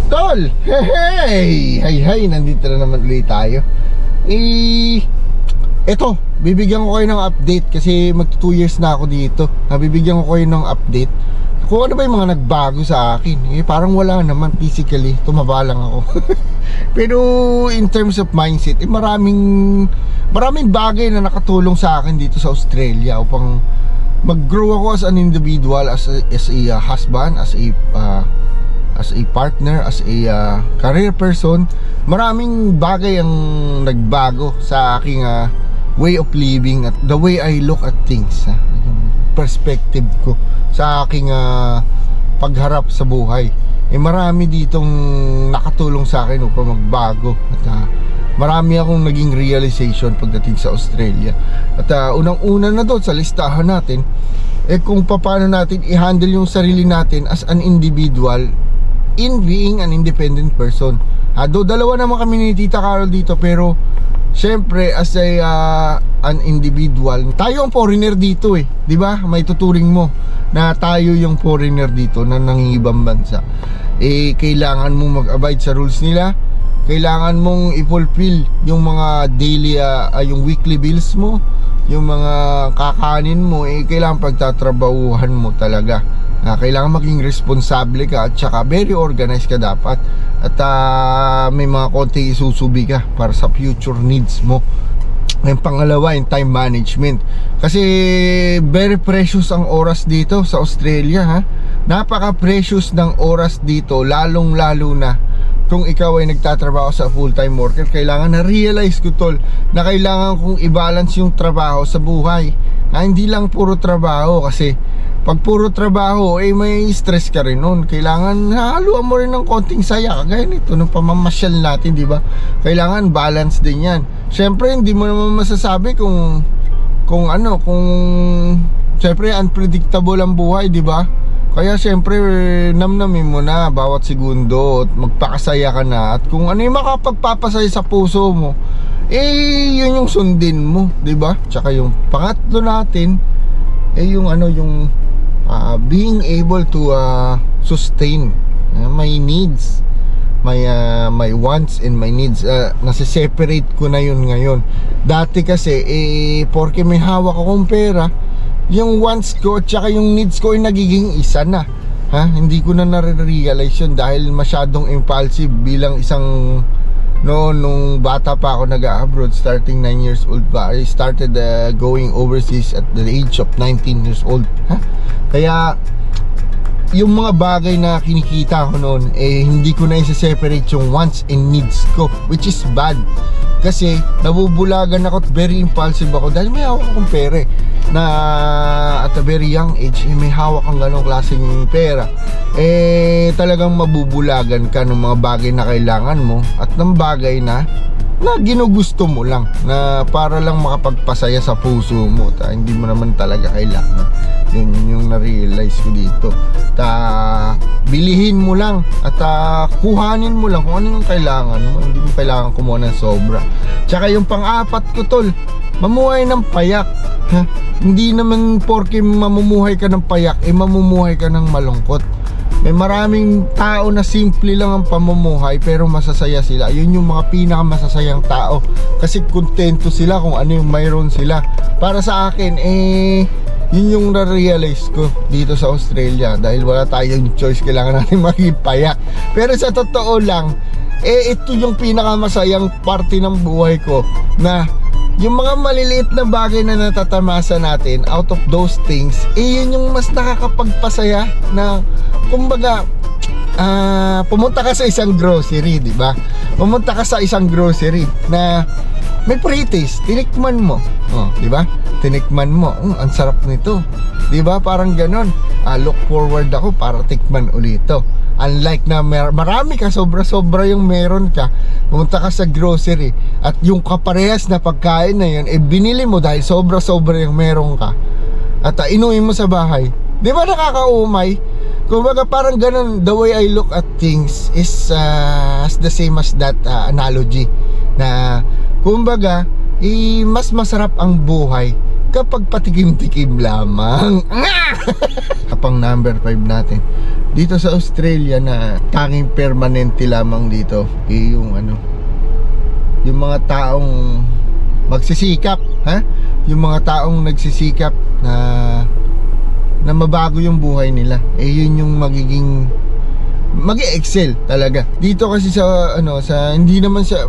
Tol! Hey! Hey! Nandito na naman ulit tayo. Eto, bibigyan ko kayo ng update kasi mag 2 years na ako dito. Bibigyan ko kayo ng update kung ano ba yung mga nagbago sa akin. Parang wala naman physically, tumaba lang ako. Pero in terms of mindset, maraming bagay na nakatulong sa akin dito sa Australia upang mag-grow ako as an individual, as a husband, as a partner, as a career person. Maraming bagay ang nagbago sa aking way of living at the way I look at things, yung perspective ko sa aking pagharap sa buhay. Marami ditong nakatulong sa akin upang magbago at marami akong naging realization pagdating sa Australia. At unang-una na doon sa listahan natin kung paano natin i-handle yung sarili natin as an individual in being an independent person. Do dalawa naman kami ni Tita Carol dito, pero syempre as an individual, tayo ang foreigner dito di ba? May tuturing mo na tayo yung foreigner dito na nangingibang bansa. Kailangan mong mag-abide sa rules nila. Kailangan mong i-fulfill yung mga daily, yung weekly bills mo, yung mga kakanin mo. Kailangan pagtatrabahuhan mo talaga. Kailangan maging responsable ka at saka very organized ka dapat. At may mga konti isusubi ka para sa future needs mo. Yung pangalawa, yung time management. Kasi very precious ang oras dito sa Australia, Napaka-precious ng oras dito, lalong-lalo na kung ikaw ay nagtatrabaho sa full-time worker. Kailangan na-realize ko, tol, na kailangan kong i-balance yung trabaho sa buhay. Hindi lang puro trabaho, kasi pag puro trabaho, may stress ka rin nun. Kailangan haluan mo rin ng konting saya. Kagaya nito, nung pamamasyal natin, di ba? Kailangan balance din yan. Siyempre, hindi mo naman masasabi kung siyempre, unpredictable ang buhay, di ba? Kaya siyempre, namnamin mo na bawat segundo at magpakasaya ka na. At kung ano yung makapagpapasaya sa puso mo, yun yung sundin mo, di ba? Tsaka yung pangatlo natin, yung being able to sustain my needs, my wants and my needs. Nasa-separate ko na yun ngayon. Dati kasi porke may hawak akong pera, yung wants ko at saka yung needs ko ay nagiging isa na. Hindi ko na nare-realize yun dahil masyadong impulsive bilang isang nung bata pa ako nag-abroad, starting 9 years old pa. I started going overseas at the age of 19 years old. Kaya yung mga bagay na kinikita ko noon, hindi ko na isa-separate yung wants and needs ko, which is bad. Kasi nabubulagan ako at very impulsive ako dahil may hawak akong pera na at a very young age, may hawak kang ganong klaseng pera. Talagang mabubulagan ka ng mga bagay na kailangan mo at ng bagay na ginugusto mo lang, na para lang makapagpasaya sa puso mo. Hindi mo naman talaga kailangan. Yun yung na-realize ko dito. Bilihin mo lang at kuhanin mo lang kung ano yung kailangan mo. Hindi mo kailangan kumuha ng sobra. Tsaka yung pang-apat ko, tol, mamuhay ng payak. Hindi naman porke mamumuhay ka ng payak, mamumuhay ka ng malungkot. May maraming tao na simple lang ang pamumuhay pero masasaya sila. Yun yung mga pinakamasasayang tao kasi kontento sila kung ano yung mayroon sila. Para sa akin, yun yung na-realize ko dito sa Australia. Dahil wala tayong choice, kailangan natin maging payak. Pero sa totoo lang, ito yung pinakamasayang parte ng buhay ko, na yung mga maliliit na bagay na natatamasa natin, out of those things, yun yung mas nakakapagpasaya. Na kumbaga, pumunta ka sa isang grocery, di ba? Pumunta ka sa isang grocery na may pre-taste, tinikman mo, di ba? Tinikman mo, ang sarap nito, di ba? Parang ganon. Look forward ako para tikman ulit ito. Unlike na marami ka, sobra-sobra yung meron ka, pumunta ka sa grocery at yung kaparehas na pagkain na yun, binili mo dahil sobra-sobra yung meron ka at inuwi mo sa bahay. Di ba nakakaumay? Kumbaga parang ganun. The way I look at things is the same as that analogy, na kumbaga mas masarap ang buhay kapag patikim-tikim lamang. Kapang number 5 natin dito sa Australia na tanging permanente lamang dito yung yung mga taong magsisikap, yung mga taong nagsisikap na mabago yung buhay nila. Yun yung mag-excel talaga dito kasi sa sa hindi naman sa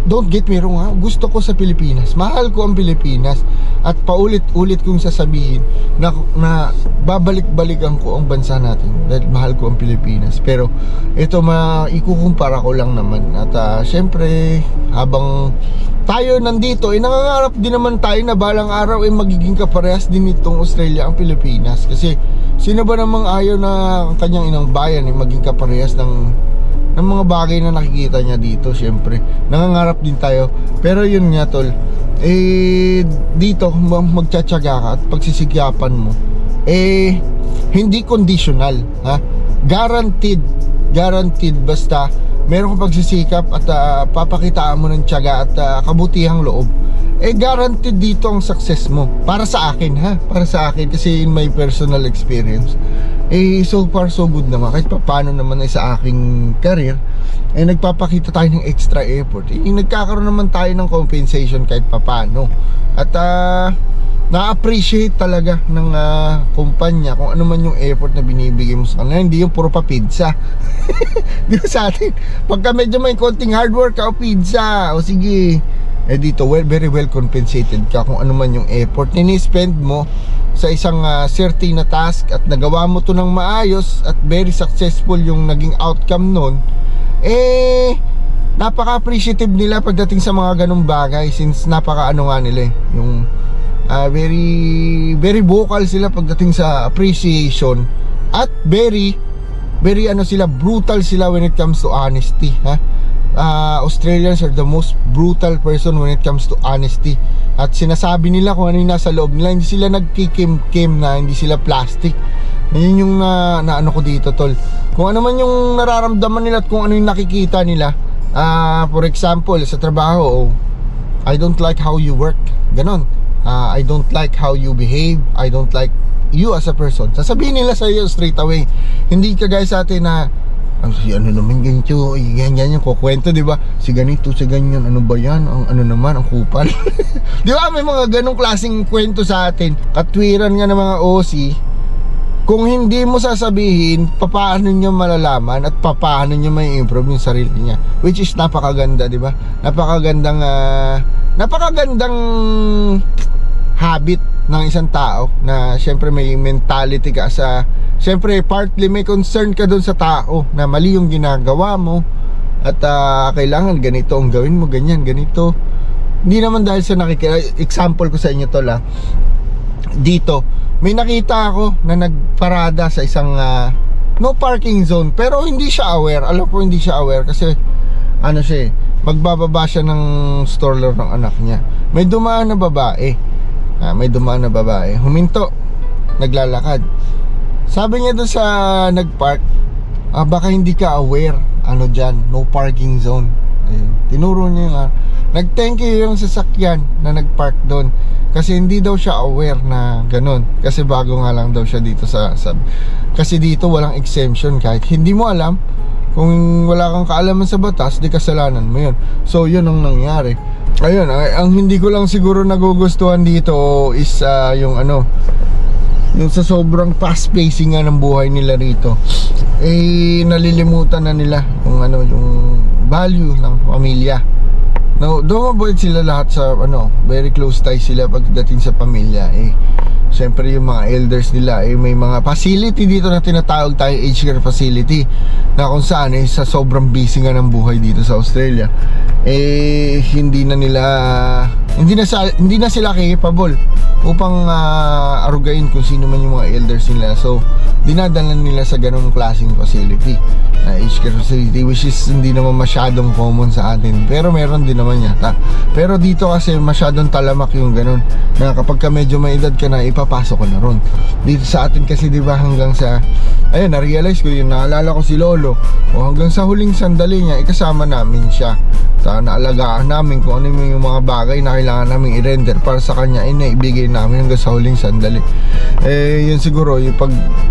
don't get me wrong, gusto ko sa Pilipinas, mahal ko ang Pilipinas, at paulit-ulit kong sasabihin na babalik-balikan ko ang bansa natin dahil mahal ko ang Pilipinas. Pero ito ikukumpara ko lang naman. At syempre habang tayo nandito, nangangarap din naman tayo na balang araw magiging kaparehas din itong Australia ang Pilipinas. Kasi sino ba namang ayaw na ang kanyang inang bayan maging kaparehas ng mga bagay na nakikita niya dito. Syempre nangangarap din tayo. Pero yun nga tol, dito magtsatsaga ka at pagsisigyapan mo, hindi conditional, guaranteed basta meron kang pagsisikap at papakitaan mo ng tiyaga at kabutihang loob, guaranteed dito ang success mo. Para sa akin para sa akin, kasi in my personal experience, so far so good naman. Kahit paano naman sa aking career, nagpapakita tayo ng extra effort. Nagkakaroon naman tayo ng compensation kahit paano. At na-appreciate talaga ng kumpanya kung ano man yung effort na binibigay mo sa kanila. Hindi yung puro pa pizza. Di ba sa atin, pagka medyo may konting hard work o pizza, o sige, dito very well compensated ka kung ano man yung effort na ni-spend mo sa isang certain na task, at nagawa mo to ng maayos at very successful yung naging outcome nun. Napaka-appreciative nila pagdating sa mga ganung bagay, since napaka-ano nga nila yung very vocal sila pagdating sa appreciation, at very sila, brutal sila when it comes to honesty. Australians are the most brutal person when it comes to honesty. At sinasabi nila kung ano yung nasa loob nila. Hindi sila nagkikim-kim na, hindi sila plastic. Yun yung na ko dito tol. Kung ano man yung nararamdaman nila at kung ano yung nakikita nila. For example, sa trabaho, I don't like how you work, ganon. I don't like how you behave, I don't like you as a person. Sasabihin nila sa iyo straight away. Hindi ka guys sa atin na si ano naman ganito, ganyan yung kukwento, di ba? Si ganito, si ganyan, ano ba yan? Ang ano naman, ang kupal. Di ba? May mga ganong klaseng kwento sa atin. Katwiran nga ng mga OC. Kung hindi mo sasabihin, paano niya malalaman at paano niya may improve yung sarili niya, which is napakaganda, di ba? Napakagandang habit ng isang tao na syempre may mentality ka sa, syempre partly may concern ka doon sa tao na mali yung ginagawa mo at kailangan ganito ang gawin mo, ganyan, ganito. Hindi naman dahil sa example ko sa inyo to dito may nakita ako na nagparada sa isang no parking zone, pero hindi siya aware. Alam ko hindi siya aware kasi magbababa siya ng stroller ng anak niya. May dumaan na babae, huminto, naglalakad. Sabi niya doon sa nagpark, baka hindi ka aware, dyan, no parking zone. Ayun. Tinuro niya yung nag-thank you yung sasakyan na nagpark doon, kasi hindi daw siya aware na ganun, kasi bago nga lang daw siya dito kasi dito walang exemption. Kahit hindi mo alam, kung wala kang kaalaman sa batas, di kasalanan mo yun. So yun ang nangyari. Ayun, ang hindi ko lang siguro nagugustuhan dito is yung sa sobrang fast pacing nga ng buhay nila rito, nalilimutan na nila yung value ng pamilya. Now, dumabot sila lahat sa very close ties sila pagdating sa pamilya. Siyempre yung mga elders nila, may mga facility dito na tinatawag tayo aged care facility, na kung saan sa sobrang busy nga ng buhay dito sa Australia, hindi na sila capable upang arugain kung sino man yung mga elders nila. So dinadala nila sa ganung klaseng facility. na aged care facility, which is hindi naman masyadong common sa atin, pero meron din naman yata. Pero dito kasi masyadong talamak yung ganun, na kapag ka medyo may edad ka na, ipapasok ka na ron. Dito sa atin kasi diba hanggang sa, ayun, na-realize ko yun, naalala ko si Lolo, o hanggang sa huling sandali niya, ikasama namin siya. Naalagaan namin kung ano yung mga bagay na kailangan namin i-render para sa kanya, naibigay namin hanggang sa huling sandali. Yun siguro yung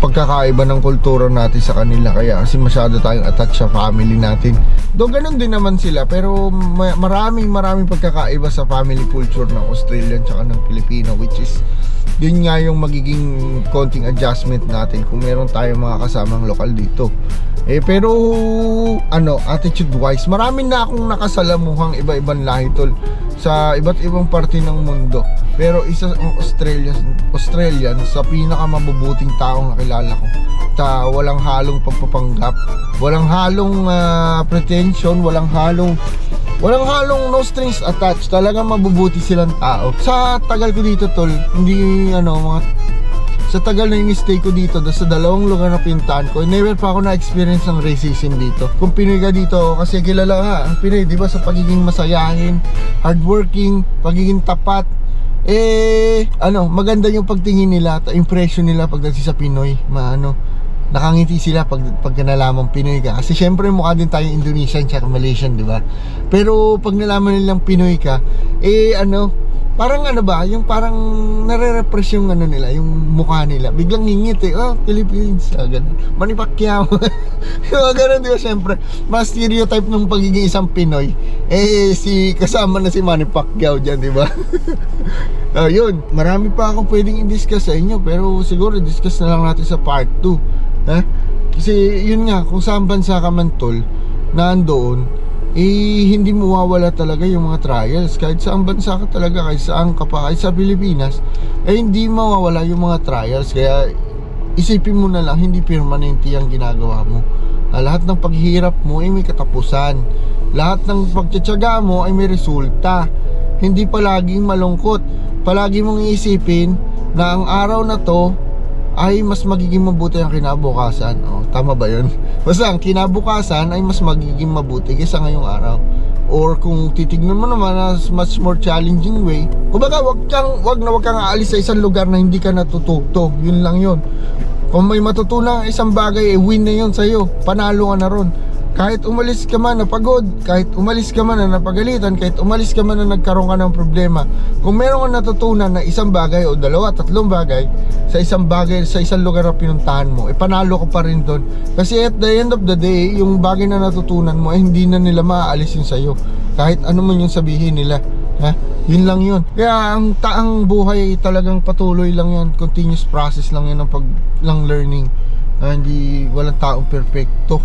pagkakaiba ng kultura natin sa kanila, kaya kasi masyado tayong attached sa family natin. Though ganun din naman sila, pero maraming pagkakaiba sa family culture ng Australian tsaka ng Filipino, which is yun nga yung magiging konting adjustment natin kung meron tayong mga kasamang lokal dito. Pero attitude wise, marami na akong nakasalamuhang iba-ibang lahi tol sa iba't ibang parte ng mundo. Pero isa ang Australian sa pinakamabubuting taong nakilala ko. Walang halong pagpapanggap, walang halong pretension, walang halong no strings attached. Talagang mabubuti silang tao. Sa tagal ko dito tol, sa tagal na in-stay ko dito, sa dalawang lugar na pinuntahan ko, never pa ako na-experience ng racism dito. Kung Pinoy ka dito, kasi kilala nga ang Pinoy, di ba, sa pagiging masayahin, hardworking, pagiging tapat. Maganda yung pagtingin nila, impression nila pagdating sa Pinoy. Nakangiti sila pag nalaman Pinoy ka. Kasi syempre mukha din tayong Indonesian tsaka Malaysian, di ba? Pero pag nalaman nilang Pinoy ka, parang yung parang nare-repress yung nila, yung mukha nila. Biglang ngingit Philippines, ganun. Manny Pacquiao. Yung ganun, di ba? Siyempre, mas stereotype ng pagiging isang Pinoy. Kasama na si Manny Pacquiao dyan, di ba? Yun, marami pa akong pwedeng i-discuss sa inyo, pero siguro i-discuss na lang natin sa part 2. Kasi yun nga, kung saan bansa ka man tol, nandoon, hindi mawawala talaga yung mga trials. Kahit saan bansa ka talaga, kahit saan ka pa, kahit sa Pilipinas, hindi mawawala yung mga trials. Kaya isipin mo na lang, hindi permanente ang ginagawa mo. Lahat ng paghihirap mo ay may katapusan. Lahat ng pagtsatsaga mo ay may resulta. Hindi palaging malungkot. Palagi mong iisipin na ang araw na to ay mas magiging mabuti ang kinabukasan. Tama ba yun? Basta ang kinabukasan ay mas magiging mabuti kaysa ngayong araw. Or kung titignan mo naman na much more challenging way, kumbaga wag kang aalis sa isang lugar na hindi ka natututo. Yun lang yun. Kung may matutunan isang bagay, win na yun sa'yo. Panalo ka na ron. Kahit umalis ka man na pagod, kahit umalis ka man na napagalitan, kahit umalis ka man na nagkaroon ka ng problema, kung meron ka natutunan na isang bagay o dalawa, tatlong bagay sa isang lugar na pinuntahan mo, panalo ka pa rin doon. Kasi at the end of the day, yung bagay na natutunan mo, hindi na nila maaalis yun sa'yo. Kahit ano man yung sabihin nila. Yun lang yun. Kaya ang taang buhay talagang patuloy lang yan, continuous process lang yan ng learning. Hindi, walang taong perfecto.